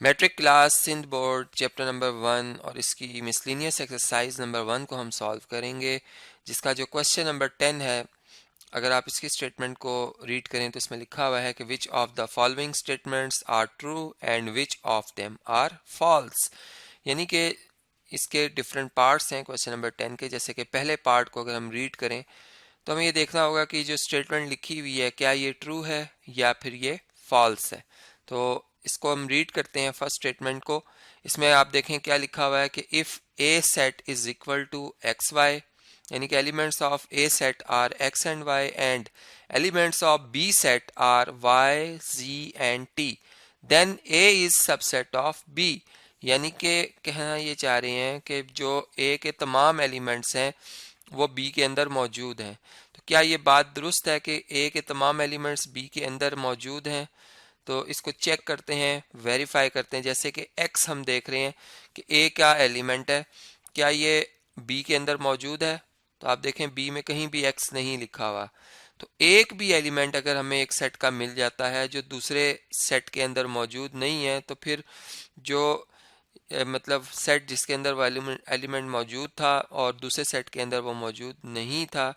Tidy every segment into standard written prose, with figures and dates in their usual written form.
Matric class Sindh board chapter number 1 और इसकी miscellaneous exercise number 1 को हम सॉल्व करेंगे, जिसका जो क्वेश्चन नंबर 10 है। अगर आप इसकी स्टेटमेंट को रीड करें तो इसमें लिखा हुआ है कि which of the following statements are true and which of them are false. यानी कि इसके डिफरेंट पार्ट्स हैं क्वेश्चन नंबर 10 के। जैसे कि पहले पार्ट को अगर हम रीड करें तो हमें ये देखना होगा कि जो स्टेटमेंट लिखी हुई है क्या ये ट्रू है या फिर ये फॉल्स है। तो इसको हम रीड करते हैं फर्स्ट स्टेटमेंट को। इसमें आप देखें क्या लिखा हुआ है कि if A set is equal to x y, यानी कि elements of A set are x and y and elements of B set are y z and t, then A is subset of B. यानी कि कहना ये चाह रहे हैं कि जो ए के तमाम एलिमेंट्स हैं वो बी के अंदर मौजूद हैं। तो क्या ये बात दुरुस्त है कि ए के तमाम एलिमेंट्स बी के अंदर मौजूद हैं? तो इसको चेक करते हैं, वेरीफाई करते हैं। जैसे कि एक्स हम देख रहे हैं कि ए का एलिमेंट है, क्या ये बी के अंदर मौजूद है? तो आप देखें बी में कहीं भी एक्स नहीं लिखा हुआ। तो एक भी एलिमेंट अगर हमें एक सेट का मिल जाता है जो दूसरे सेट के अंदर मौजूद नहीं है, तो फिर जो मतलब सेट जिसके अंदर वो एलिमेंट मौजूद था और दूसरे सेट के अंदर वो मौजूद नहीं था,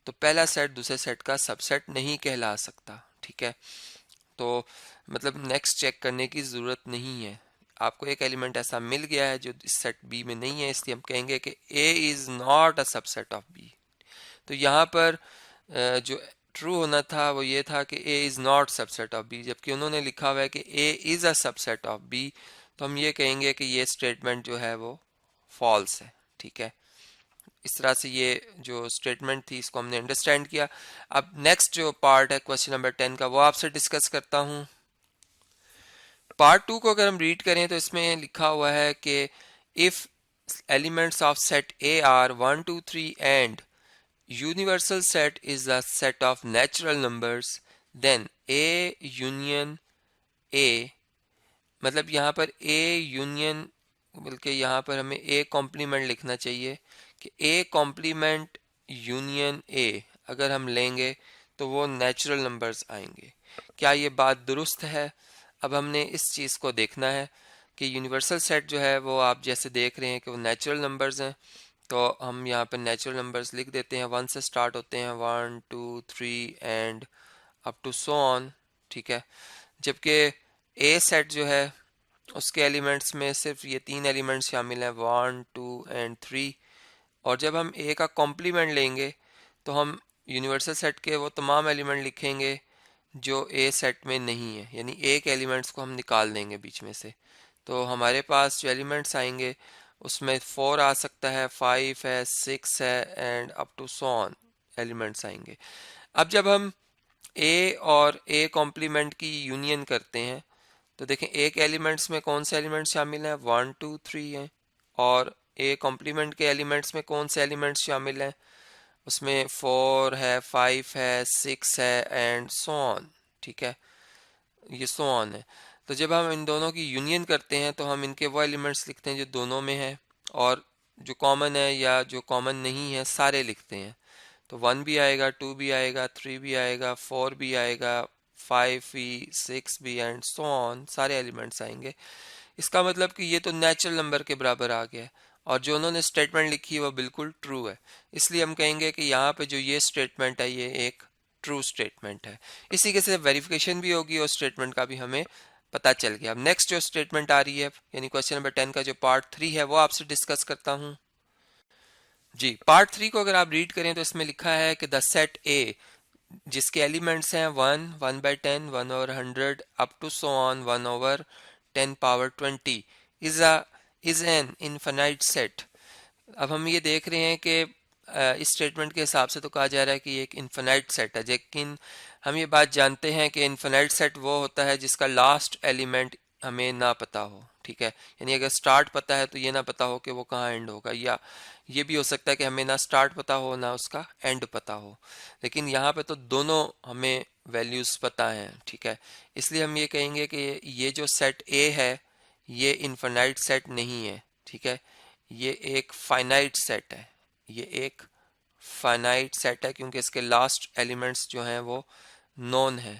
तो पहला सेट दूसरे सेट का सबसेट नहीं कहला सकता। ठीक है, तो मतलब नेक्स्ट चेक करने की ज़रूरत नहीं है। आपको एक एलिमेंट ऐसा मिल गया है जो इस सेट बी में नहीं है, इसलिए हम कहेंगे कि A is not a subset of B. तो यहाँ पर जो ट्रू होना था वो ये था कि A is not subset of B, जबकि उन्होंने लिखा हुआ है कि A is a subset of B. तो हम ये कहेंगे कि ये स्टेटमेंट जो है वो फॉल्स है। ठीक है, इस तरह से ये जो स्टेटमेंट थी इसको हमने अंडरस्टैंड किया। अब नेक्स्ट जो पार्ट है क्वेश्चन नंबर 10 का वो आपसे डिस्कस करता हूँ। पार्ट 2 को अगर हम रीड करें तो इसमें लिखा हुआ है कि if elements of set A are 1 2 3 and universal set is the set of natural numbers, then A union A, मतलब यहाँ पर ए यूनियन, बल्कि यहाँ पर हमें ए कॉम्प्लीमेंट लिखना चाहिए कि ए कॉम्प्लीमेंट यूनियन ए अगर हम लेंगे तो वो नेचुरल नंबर्स आएंगे। क्या ये बात दुरुस्त है? अब हमने इस चीज़ को देखना है कि यूनिवर्सल सेट जो है वो आप जैसे देख रहे हैं कि वो नेचुरल नंबर्स हैं। तो हम यहाँ पर नेचुरल नंबर्स लिख देते हैं, 1 से स्टार्ट होते हैं, 1 2 3 and up to so on. ठीक है, जबकि ए सेट जो है उसके एलिमेंट्स में सिर्फ ये 3 एलिमेंट्स शामिल हैं, 1 2 एंड 3। और जब हम ए का कॉम्प्लीमेंट लेंगे तो हम यूनिवर्सल सेट के वो तमाम एलिमेंट लिखेंगे जो ए सेट में नहीं है, यानी एक एलिमेंट्स को हम निकाल देंगे बीच में से। तो हमारे पास जो एलिमेंट्स आएंगे उसमें 4 आ सकता है, 5 है, 6 है and up to so on elements आएंगे। अब जब हम ए और ए कॉम्प्लीमेंट की यूनियन करते हैं तो देखें एक एलिमेंट्स में कौन से एलिमेंट्स शामिल हैं, 1 2 3 हैं। और ए कॉम्प्लीमेंट के एलिमेंट्स में कौन से एलिमेंट्स शामिल हैं, उसमें 4 है, 5 है, 6 है एंड सो ऑन। ठीक है, ये सो ऑन है। तो जब हम इन दोनों की यूनियन करते हैं तो हम इनके वो एलिमेंट्स लिखते हैं जो दोनों में है, और जो कॉमन है या जो कॉमन नहीं है सारे लिखते हैं। तो 1 भी आएगा, 2 भी आएगा, 3 भी आएगा, 4 भी आएगा, 5 भी, 6 भी एंड सो ऑन, सारे एलिमेंट्स आएंगे। इसका मतलब कि ये तो नेचुरल नंबर के बराबर आ गया है, और जो उन्होंने स्टेटमेंट लिखी है वो बिल्कुल ट्रू है। इसलिए हम कहेंगे कि यहाँ पे जो ये स्टेटमेंट है ये एक ट्रू स्टेटमेंट है। इसी के साथ वेरिफिकेशन भी होगी और स्टेटमेंट का भी हमें पता चल गया। अब नेक्स्ट जो स्टेटमेंट आ रही है यानी क्वेश्चन नंबर 10 का जो पार्ट 3 है वो आपसे डिस्कस करता हूँ। जी, पार्ट 3 को अगर आप रीड करें तो इसमें लिखा है कि द सेट ए जिसके एलिमेंट्स हैं 1 1 by 10, 1 over 100 up to so on 1 over 10 power 20 is an infinite set. अब हम ये देख रहे हैं कि इस स्टेटमेंट के हिसाब से तो कहा जा रहा है कि ये एक इनफाइनाइट सेट है, लेकिन हम ये बात जानते हैं कि इनफाइनाइट सेट वो होता है जिसका लास्ट एलिमेंट हमें ना पता हो। ठीक है, यानी अगर स्टार्ट पता है तो ये ना पता हो कि वो कहाँ एंड होगा, या ये भी हो सकता है कि हमें ना स्टार्ट पता हो ना उसका एंड पता हो। लेकिन यहाँ पे तो दोनों हमें वैल्यूज पता हैं। ठीक है, इसलिए हम ये कहेंगे कि ये जो सेट ए है ये इनफाइनाइट सेट नहीं है। ठीक है, ये एक फाइनाइट सेट है। ये एक फाइनाइट सेट है क्योंकि इसके लास्ट एलिमेंट्स जो हैं वो नॉन है।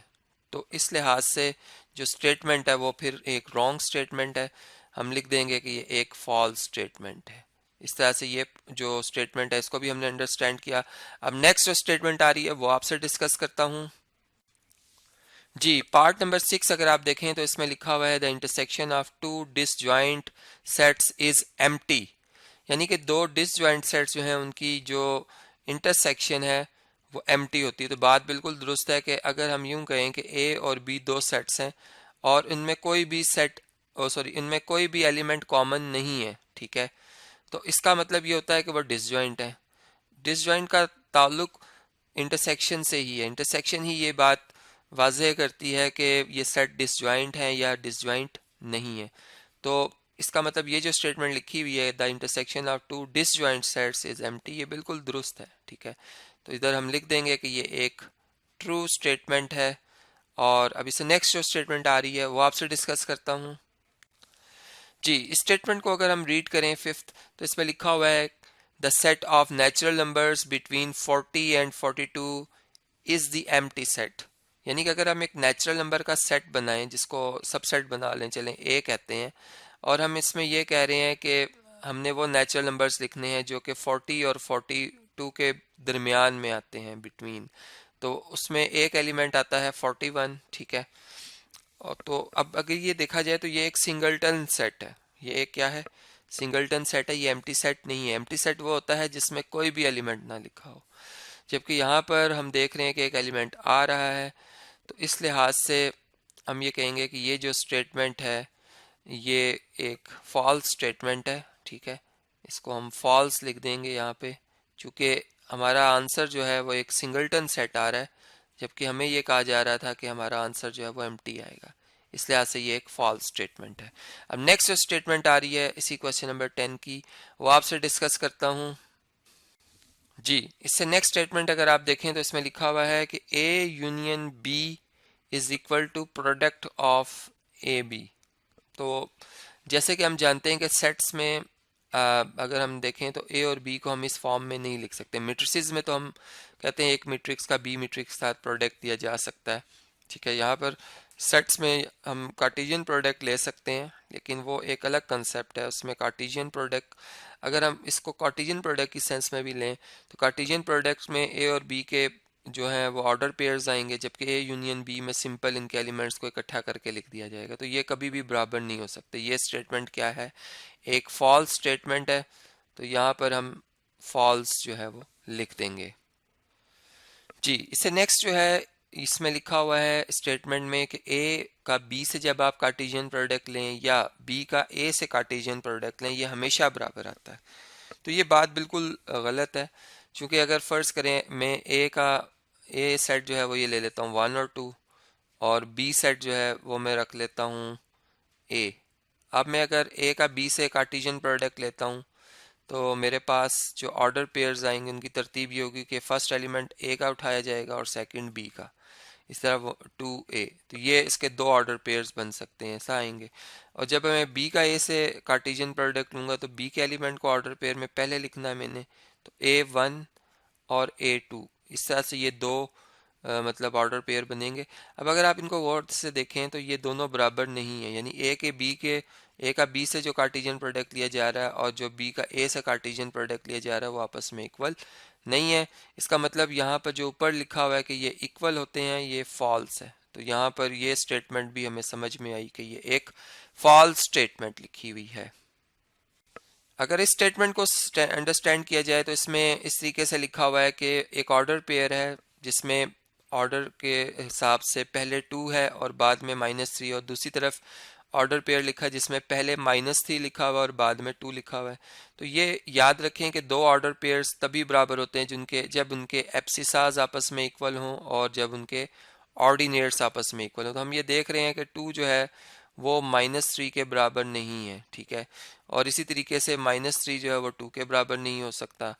तो इस लिहाज से जो स्टेटमेंट है वो फिर एक रॉन्ग स्टेटमेंट है, हम लिख देंगे कि ये एक फॉल्स स्टेटमेंट है। इस तरह से ये जो स्टेटमेंट है इसको भी हमने अंडरस्टैंड किया। अब नेक्स्ट जो स्टेटमेंट आ रही है वो आपसे डिस्कस करता हूँ। जी, पार्ट नंबर 6 अगर आप देखें तो इसमें लिखा हुआ है the intersection of two disjoint sets is empty, यानी कि दो डिसजॉइंट सेट्स जो हैं उनकी जो इंटरसेक्शन है वो एम्प्टी होती है। तो बात बिल्कुल दुरुस्त है कि अगर हम यूं कहें कि ए और बी दो सेट्स हैं और इनमें कोई भी इनमें कोई भी एलिमेंट कॉमन नहीं है, ठीक है, तो इसका मतलब ये होता है कि वो डिसजॉइंट है। डिसजॉइंट का ताल्लुक इंटरसेक्शन से ही है, इंटरसेक्शन ही ये बात वाज़ेह करती है कि ये सेट डिसजॉइंट है या डिसजॉइंट नहीं है। तो इसका मतलब ये जो स्टेटमेंट लिखी हुई है the intersection of two disjoint sets is empty, ये बिल्कुल दुरुस्त है, ठीक है। तो इधर हम लिख देंगे कि ये एक ट्रू स्टेटमेंट है। और अब इससे नेक्स्ट जो स्टेटमेंट आ रही है वो आपसे डिस्कस करता हूँ। जी, इस स्टेटमेंट को अगर हम रीड करें फिफ्थ, तो इसमें लिखा हुआ है the set of natural numbers between 40 and 42 is the empty set, यानी कि अगर हम एक नेचुरल नंबर का सेट बनाएं जिसको सबसेट बना लें, चलें ए कहते हैं, और हम इसमें ये कह रहे हैं कि हमने वो नेचुरल नंबर्स लिखने हैं जो कि 40 और 42 के दरमियान में आते हैं, बिटवीन। तो उसमें एक एलिमेंट आता है 41, ठीक है। और तो अब अगर ये देखा जाए तो ये एक सिंगलटन सेट है, ये एक क्या है, सिंगलटन सेट है, ये एम्प्टी सेट नहीं है। एम्प्टी सेट वो होता है जिसमें कोई भी एलिमेंट ना लिखा हो, जबकि यहाँ पर हम देख रहे हैं कि एक एलिमेंट आ रहा है। तो इस लिहाज से हम ये कहेंगे कि ये जो स्टेटमेंट है ये एक फॉल्स स्टेटमेंट है, ठीक है। इसको हम फॉल्स लिख देंगे यहाँ पे, चूँकि हमारा आंसर जो है वो एक सिंगलटन सेट आ रहा है, जबकि हमें ये कहा जा रहा था कि हमारा आंसर जो है वो एम्प्टी आएगा। इस लिहाज से ये एक फॉल्स स्टेटमेंट है। अब नेक्स्ट जो स्टेटमेंट आ रही है इसी क्वेश्चन नंबर 10 की, वो आपसे डिस्कस करता हूँ। जी, इससे नेक्स्ट स्टेटमेंट अगर आप देखें तो इसमें लिखा हुआ है कि A union B is equal to product of A B. तो जैसे कि हम जानते हैं कि सेट्स में अगर हम देखें तो ए और बी को हम इस फॉर्म में नहीं लिख सकते। मैट्रिसेस में तो हम कहते हैं एक मैट्रिक्स का बी मैट्रिक्स के साथ प्रोडक्ट दिया जा सकता है, ठीक है। यहाँ पर सेट्स में हम कार्टेशियन प्रोडक्ट ले सकते हैं, लेकिन वो एक अलग कंसेप्ट है। उसमें कार्टेशियन प्रोडक्ट, अगर हम इसको कार्टेशियन प्रोडक्ट की सेंस में भी लें तो कार्टेशियन प्रोडक्ट्स में ए और बी के जो है वो ऑर्डर पेयर्स आएंगे, जबकि ए यूनियन बी में सिंपल इनके एलिमेंट्स को इकट्ठा करके लिख दिया जाएगा। तो ये कभी भी बराबर नहीं हो सकते। ये स्टेटमेंट क्या है, एक फॉल्स स्टेटमेंट है। तो यहाँ पर हम फॉल्स जो है वो लिख देंगे। जी, इससे नेक्स्ट जो है इसमें लिखा हुआ है स्टेटमेंट में कि ए का बी से जब आप कार्टेशियन प्रोडक्ट लें या बी का ए से कार्टेशियन प्रोडक्ट लें, ये हमेशा बराबर आता है। तो ये बात बिल्कुल गलत है, क्योंकि अगर फ़र्ज़ करें मैं ए सेट जो है वो ये ले लेता हूँ 1 और 2, और बी सेट जो है वो मैं रख लेता हूँ ए। अब मैं अगर ए का बी से कार्टेशियन प्रोडक्ट लेता हूँ तो मेरे पास जो ऑर्डर पेयर्स आएंगे उनकी तरतीब ये होगी कि फर्स्ट एलिमेंट ए का उठाया जाएगा और सेकंड बी का, इस तरह 2a। तो ये इसके दो ऑर्डर पेयर्स बन सकते हैं, ऐसा आएंगे। और जब मैं बी का ए से कार्टेशियन प्रोडक्ट लूँगा तो बी के एलिमेंट को ऑर्डर पेयर में पहले लिखना है मैंने, तो a1 और a2, इस तरह से ये दो मतलब ऑर्डर पेयर बनेंगे। अब अगर आप इनको गौर से देखें तो ये दोनों बराबर नहीं है, यानी ए का बी से जो कार्टेशियन प्रोडक्ट लिया जा रहा है और जो बी का ए से कार्टेशियन प्रोडक्ट लिया जा रहा है वो आपस में इक्वल नहीं है। इसका मतलब यहाँ पर जो ऊपर लिखा हुआ है कि ये इक्वल होते हैं, ये फॉल्स है। तो यहाँ पर ये स्टेटमेंट भी हमें समझ में आई कि ये एक फॉल्स स्टेटमेंट लिखी हुई है। अगर इस स्टेटमेंट को अंडरस्टैंड किया जाए तो इसमें इस तरीके से लिखा हुआ है कि एक ऑर्डर पेयर है जिसमें ऑर्डर के हिसाब से पहले 2 है और बाद में -3, और दूसरी तरफ ऑर्डर पेयर लिखा है जिसमें पहले -3 लिखा हुआ है और बाद में 2 लिखा हुआ है। तो ये याद रखें कि दो ऑर्डर पेयर्स तभी बराबर होते हैं जब उनके एप्सिसाज आपस में इक्वल हों और जब उनके ऑर्डिनेट्स आपस में इक्वल हों। तो हम ये देख रहे हैं कि 2 जो है वो -3 के बराबर नहीं है, ठीक है। और इसी तरीके से -3 जो है वो 2 के बराबर नहीं हो सकता।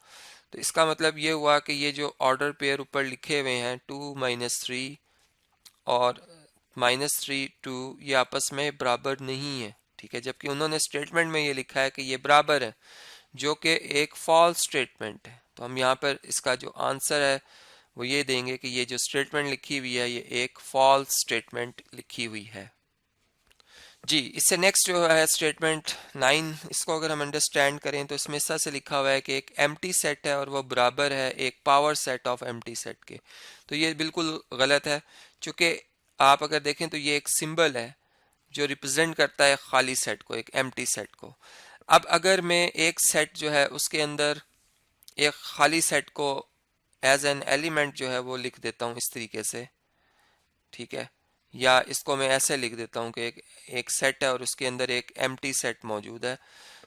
तो इसका मतलब ये हुआ कि ये जो ऑर्डर पेयर ऊपर लिखे हुए हैं 2 -3 और -3 2, ये आपस में बराबर नहीं है, ठीक है। जबकि उन्होंने स्टेटमेंट में ये लिखा है कि ये बराबर है, जो कि एक फॉल्स स्टेटमेंट है। तो हम यहाँ पर इसका जो आंसर है वो ये देंगे कि ये जो स्टेटमेंट लिखी हुई है ये एक फॉल्स स्टेटमेंट लिखी हुई है। जी, इससे नेक्स्ट जो है स्टेटमेंट 9, इसको अगर हम अंडरस्टैंड करें तो इसमें इस तरह से लिखा हुआ है कि एक एम्प्टी सेट है और वो बराबर है एक power set of empty set के। तो ये बिल्कुल गलत है, चूँकि आप अगर देखें तो ये एक सिंबल है जो रिप्रेजेंट करता है खाली सेट को, एक एम्प्टी सेट को। अब अगर मैं एक सेट जो है उसके अंदर एक खाली सेट को एज एन एलिमेंट जो है वो लिख देता हूँ इस तरीके से, ठीक है, या इसको मैं ऐसे लिख देता हूँ कि एक सेट है और उसके अंदर एक एम्प्टी सेट मौजूद है।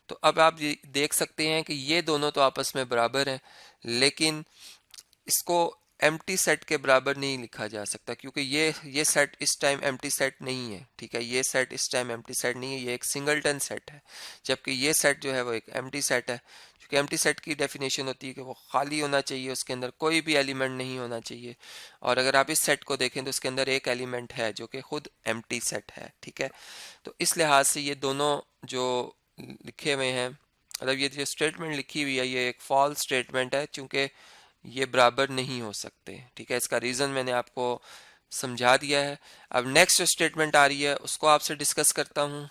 तो अब आप ये देख सकते हैं कि ये दोनों तो आपस में बराबर हैं, लेकिन इसको एम्प्टी सेट के बराबर नहीं लिखा जा सकता, क्योंकि ये सेट इस टाइम एम्प्टी सेट नहीं है, ठीक है, ये सेट इस टाइम एम्प्टी सेट नहीं है, ये एक सिंगलटन सेट है, जबकि ये सेट जो है वो एक एम्प्टी सेट है। क्योंकि एम्प्टी सेट की डेफिनेशन होती है कि वो खाली होना चाहिए, उसके अंदर कोई भी एलिमेंट नहीं होना चाहिए। और अगर आप इस सेट को देखें तो उसके अंदर एक एलिमेंट है जो कि खुद एम्प्टी सेट है, ठीक है। तो इस लिहाज से ये दोनों जो लिखे हुए हैं, मतलब ये जो स्टेटमेंट लिखी हुई है ये एक फॉल्स स्टेटमेंट है, चूंकि ये बराबर नहीं हो सकते, ठीक है। इसका रीज़न मैंने आपको समझा दिया है। अब नेक्स्ट स्टेटमेंट आ रही है, उसको आपसे डिस्कस करता हूँ।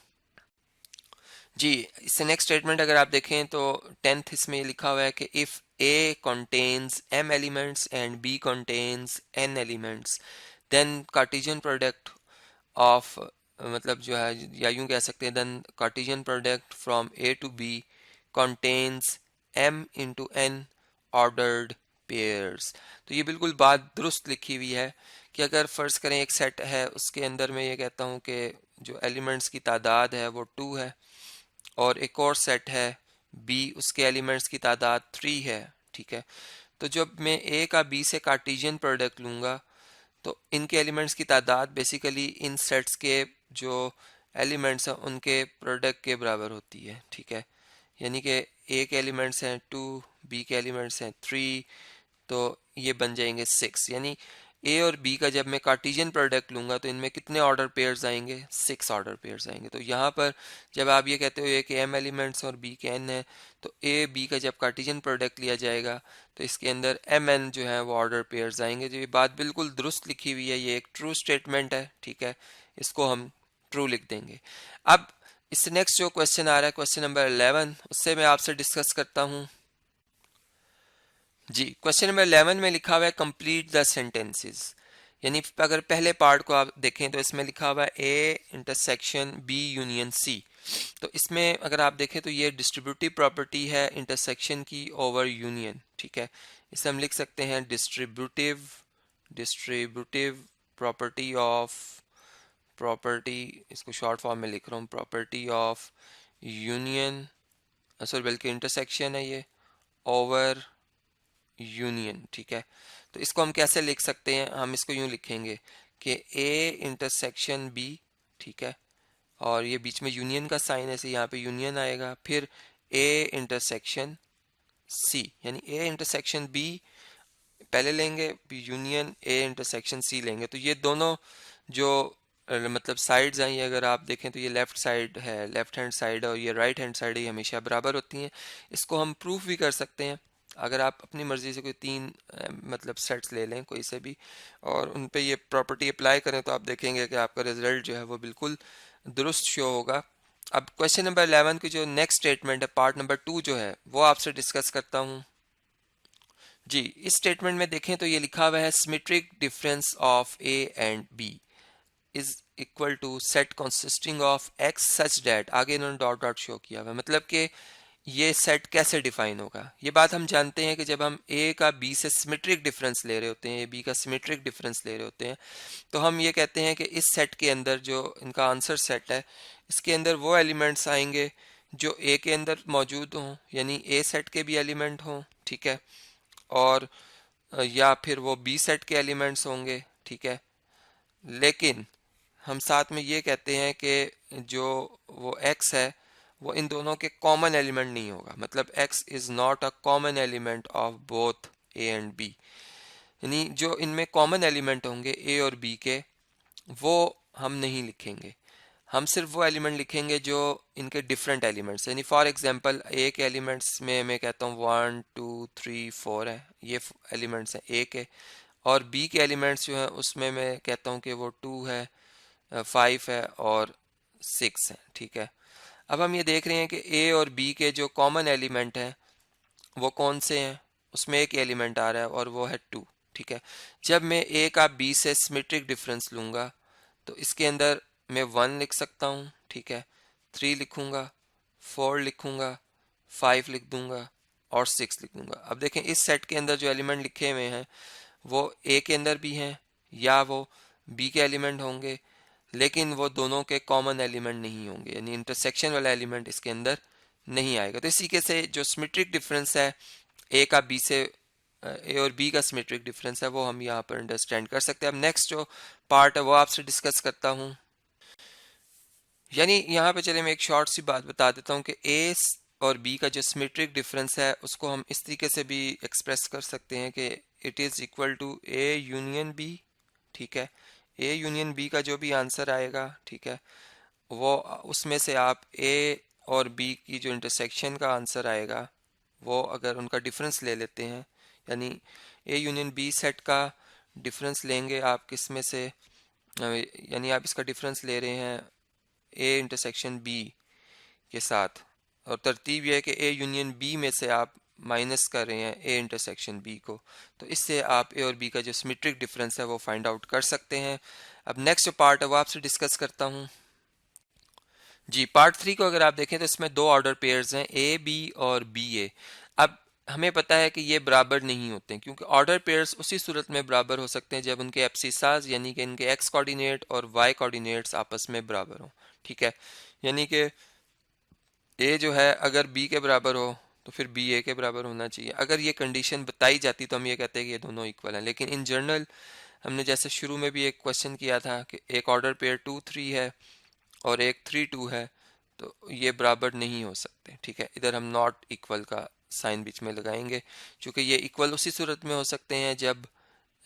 जी, इससे नेक्स्ट स्टेटमेंट अगर आप देखें तो 10th इसमें ये लिखा हुआ है कि if A contains m elements and b contains n elements then cartesian product of, मतलब जो है, या यूं कह सकते हैं, then cartesian product from a to b contains m into n ordered pairs. तो ये बिल्कुल बात दुरुस्त लिखी हुई है कि अगर फ़र्ज़ करें एक सेट है, उसके अंदर मैं ये कहता हूँ कि जो एलिमेंट्स की तादाद है वो 2 है, और एक और सेट है बी, उसके एलिमेंट्स की तादाद 3 है, ठीक है। तो जब मैं ए का बी से कार्टेशियन प्रोडक्ट लूँगा तो इनके एलिमेंट्स की तादाद बेसिकली इन सेट्स के जो एलिमेंट्स हैं उनके प्रोडक्ट के बराबर होती है, ठीक है। यानी कि ए के एलिमेंट्स हैं 2, बी के एलिमेंट्स हैं 3, तो ये बन जाएंगे 6। यानी ए और बी का जब मैं कार्टेशियन प्रोडक्ट लूंगा तो इनमें कितने ऑर्डर पेयर्स आएंगे? 6 ऑर्डर पेयर्स आएंगे। तो यहाँ पर जब आप ये कहते हो ए के एम एलिमेंट्स और बी के एन है, तो ए बी का जब कार्टेशियन प्रोडक्ट लिया जाएगा तो इसके अंदर एम एन जो है वो ऑर्डर पेयर्स आएंगे। जो ये बात बिल्कुल दुरुस्त लिखी हुई है, ये एक ट्रू स्टेटमेंट है, ठीक है, इसको हम ट्रू लिख देंगे। अब इससे नेक्स्ट जो क्वेश्चन आ रहा है, क्वेश्चन नंबर 11, उससे मैं आपसे डिस्कस करता हूँ। जी, क्वेश्चन नंबर 11 में लिखा हुआ है कंप्लीट द सेंटेंसेस। यानी अगर पहले पार्ट को आप देखें तो इसमें लिखा हुआ है A intersection B union C. तो इसमें अगर आप देखें तो ये डिस्ट्रीब्यूटिव प्रॉपर्टी है इंटरसेक्शन की ओवर यूनियन, ठीक है। इसे हम लिख सकते हैं डिस्ट्रीब्यूटिव प्रॉपर्टी ऑफ, प्रॉपर्टी, इसको शॉर्ट फॉर्म में लिख रहा हूँ, प्रॉपर्टी ऑफ यूनियन, सॉरी बल्कि इंटरसेक्शन है ये, ओवर यूनियन, ठीक है। तो इसको हम कैसे लिख सकते हैं? हम इसको यूं लिखेंगे कि ए इंटरसेक्शन बी, ठीक है, और ये बीच में यूनियन का साइन है, यहाँ पे यूनियन आएगा, फिर ए इंटरसेक्शन सी, यानी ए इंटरसेक्शन बी पहले लेंगे, यूनियन ए इंटरसेक्शन सी लेंगे। तो ये दोनों जो मतलब साइड्स हैं, ये अगर आप देखें तो ये लेफ्ट साइड है, लेफ्ट हैंड साइड है, और ये राइट हैंड साइड है, ये हमेशा बराबर होती हैं। इसको हम प्रूफ भी कर सकते हैं। अगर आप अपनी मर्जी से कोई तीन मतलब सेट्स ले लें कोई से भी, और उन पे ये प्रॉपर्टी अप्लाई करें, तो आप देखेंगे कि आपका रिजल्ट जो है वो बिल्कुल दुरुस्त शो होगा। अब क्वेश्चन नंबर 11 की जो नेक्स्ट स्टेटमेंट है, पार्ट नंबर 2 जो है, वो आपसे डिस्कस करता हूँ। जी, इस स्टेटमेंट में देखें तो ये लिखा हुआ है symmetric difference of A and B is equal to set consisting of x such that, आगे इन्होंने डॉट डॉट शो किया हुआ है, मतलब कि ये सेट कैसे डिफाइन होगा। ये बात हम जानते हैं कि जब हम ए का बी से सिमेट्रिक डिफरेंस ले रहे होते हैं, ए बी का सिमेट्रिक डिफरेंस ले रहे होते हैं, तो हम ये कहते हैं कि इस सेट के अंदर जो इनका आंसर सेट है, इसके अंदर वो एलिमेंट्स आएंगे जो ए के अंदर मौजूद हों, यानी ए सेट के भी एलिमेंट हों, ठीक है, और या फिर वो बी सेट के एलिमेंट्स होंगे, ठीक है। लेकिन हम साथ में ये कहते हैं कि जो वो x है वो इन दोनों के कॉमन एलिमेंट नहीं होगा, मतलब x is not a common element of both a and b। यानी जो इनमें कॉमन एलिमेंट होंगे a और b के, वो हम नहीं लिखेंगे, हम सिर्फ वो एलिमेंट लिखेंगे जो इनके डिफरेंट एलिमेंट्स, यानी फॉर एग्जांपल ए के एलिमेंट्स में मैं कहता हूँ 1 2 3 4 है, ये एलिमेंट्स हैं ए के, और बी के एलिमेंट्स जो हैं उसमें मैं कहता हूँ कि वो 2 है, 5 है और 6 है। ठीक है, अब हम ये देख रहे हैं कि ए और बी के जो कॉमन एलिमेंट हैं वो कौन से हैं। उसमें एक एलिमेंट आ रहा है और वो है 2। ठीक है, जब मैं ए का बी से सिमेट्रिक डिफरेंस लूँगा तो इसके अंदर मैं 1 लिख सकता हूँ। ठीक है, 3 लिखूँगा, 4 लिखूँगा, 5 लिख दूंगा और 6 लिख दूंगा। अब देखें इस सेट के अंदर जो एलिमेंट लिखे हुए हैं वो ए के अंदर भी हैं या वो बी के एलिमेंट होंगे, लेकिन वो दोनों के कॉमन एलिमेंट नहीं होंगे, यानी इंटरसेक्शन वाला एलिमेंट इसके अंदर नहीं आएगा। तो इसी के से जो सिमेट्रिक डिफरेंस है ए का बी से, ए और बी का सिमेट्रिक डिफरेंस है, वो हम यहाँ पर अंडरस्टैंड कर सकते हैं। अब नेक्स्ट जो पार्ट है वो आपसे डिस्कस करता हूँ। यानी यहाँ पे चले मैं एक शॉर्ट सी बात बता देता हूँ कि ए और बी का जो सिमेट्रिक डिफरेंस है उसको हम इस तरीके से भी एक्सप्रेस कर सकते हैं कि it is equal to A union B. ठीक है, ए यूनियन बी का जो भी आंसर आएगा, ठीक है, वो उसमें से आप ए और बी की जो इंटरसेक्शन का आंसर आएगा वो अगर उनका डिफरेंस ले लेते हैं, यानी ए यूनियन बी सेट का डिफरेंस लेंगे आप किस में से, यानी आप इसका डिफरेंस ले रहे हैं ए इंटरसेक्शन बी के साथ, और तरतीब यह है कि ए यूनियन बी में से आप माइनस कर रहे हैं ए इंटरसेक्शन बी को, तो इससे आप ए और बी का जो सिमेट्रिक डिफरेंस है वो फाइंड आउट कर सकते हैं। अब नेक्स्ट जो पार्ट है वो आपसे डिस्कस करता हूँ। जी, पार्ट 3 को अगर आप देखें तो इसमें दो ऑर्डर पेयर्स हैं, ए बी और बी ए। अब हमें पता है कि ये बराबर नहीं होते हैं, क्योंकि ऑर्डर पेयर्स उसी सूरत में बराबर हो सकते हैं जब उनके एब्सिसास यानी कि इनके एक्स कोऑर्डिनेट और वाई कोऑर्डिनेट्स आपस में बराबर हो। ठीक है, यानी कि ए जो है अगर बी के बराबर हो तो फिर बी ए के बराबर होना चाहिए। अगर ये कंडीशन बताई जाती तो हम ये कहते हैं कि ये दोनों इक्वल हैं, लेकिन इन जनरल हमने जैसे शुरू में भी एक क्वेश्चन किया था कि एक ऑर्डर पेयर 2 3 है और एक 3 2 है, तो ये बराबर नहीं हो सकते। ठीक है, इधर हम नॉट इक्वल का साइन बीच में लगाएंगे, क्योंकि ये इक्वल उसी सूरत में हो सकते हैं जब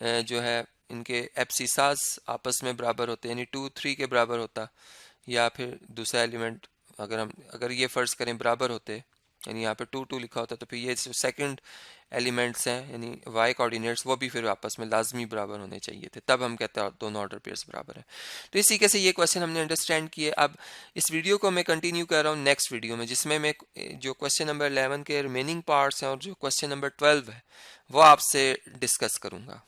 जो है इनके एप्सिसास आपस में बराबर होते हैं, यानी 2 3 के बराबर होता, या फिर दूसरा एलिमेंट अगर ये फ़र्ज़ करें बराबर होते, यानी यहाँ पे 2 2 लिखा होता, तो फिर ये जो सेकंड एलिमेंट्स हैं यानी वाई कोऑर्डिनेट्स वो भी फिर आपस में लाजमी बराबर होने चाहिए थे, तब हम कहते हैं दोनों ऑर्डर पेयर्स बराबर हैं। तो इस तरीके से ये क्वेश्चन हमने अंडरस्टैंड किए। अब इस वीडियो को मैं कंटिन्यू कर रहा हूँ नेक्स्ट वीडियो में, जिसमें मैं जो क्वेश्चन नंबर 11 के रिमेनिंग पार्ट्स हैं और जो क्वेश्चन नंबर 12 है वो आपसे डिस्कस करूँगा।